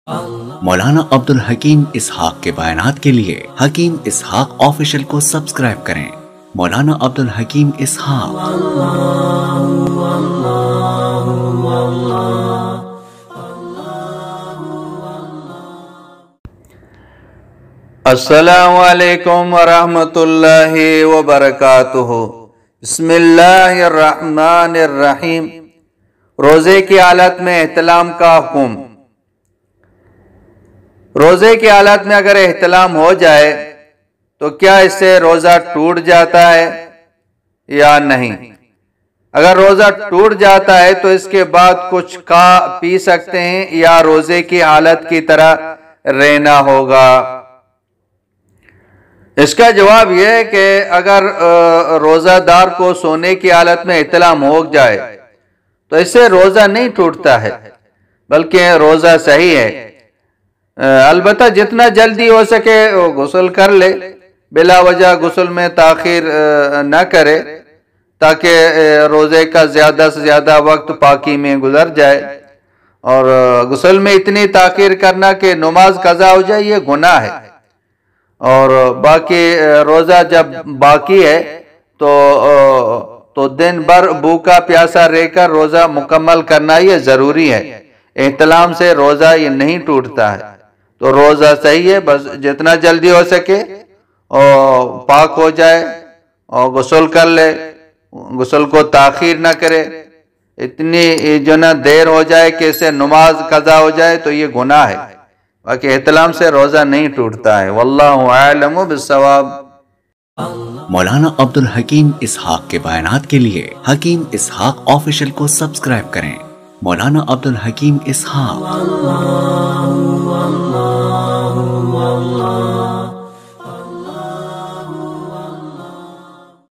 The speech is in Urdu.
مولانا عبدالحکیم اسحاق کے بیانات کے لیے حکیم اسحاق آفیشل کو سبسکرائب کریں۔ مولانا عبدالحکیم اسحاق۔ السلام علیکم ورحمۃ اللہ وبرکاتہ۔ بسم اللہ الرحمن الرحیم۔ روزے کی حالت میں احتلام کا حکم۔ روزے کی حالت میں اگر احتلام ہو جائے تو کیا اس سے روزہ ٹوٹ جاتا ہے یا نہیں؟ اگر روزہ ٹوٹ جاتا ہے تو اس کے بعد کچھ کھا پی سکتے ہیں یا روزے کی حالت کی طرح رہنا ہوگا؟ اس کا جواب یہ ہے کہ اگر روزہ دار کو سونے کی حالت میں احتلام ہو جائے تو اس سے روزہ نہیں ٹوٹتا ہے بلکہ روزہ صحیح ہے۔ البتہ جتنا جلدی ہو سکے وہ غسل کر لے، بلا وجہ غسل میں تاخیر نہ کرے تاکہ روزے کا زیادہ سے زیادہ وقت پاکی میں گزر جائے۔ اور غسل میں اتنی تاخیر کرنا کہ نماز قضا ہو جائے یہ گناہ ہے۔ اور باقی روزہ جب باقی ہے تو دن بھر بھوکا پیاسا رہ کر روزہ مکمل کرنا یہ ضروری ہے۔ احتلام سے روزہ یہ نہیں ٹوٹتا ہے تو روزہ صحیح ہے۔ بس جتنا جلدی ہو سکے اور پاک ہو جائے اور غسل کر لے، غسل کو تاخیر نہ کرے۔ اتنی جو نہ دیر ہو جائے کہ اسے نماز قضا ہو جائے تو یہ گناہ ہے، باقی احتلام سے روزہ نہیں ٹوٹتا ہے۔ واللہ اعلم بالصواب۔ مولانا عبدالحکیم اسحاق کے بیانات کے لیے حکیم اسحاق آفیشل کو سبسکرائب کریں۔ مولانا عبدالحکیم اسحاق۔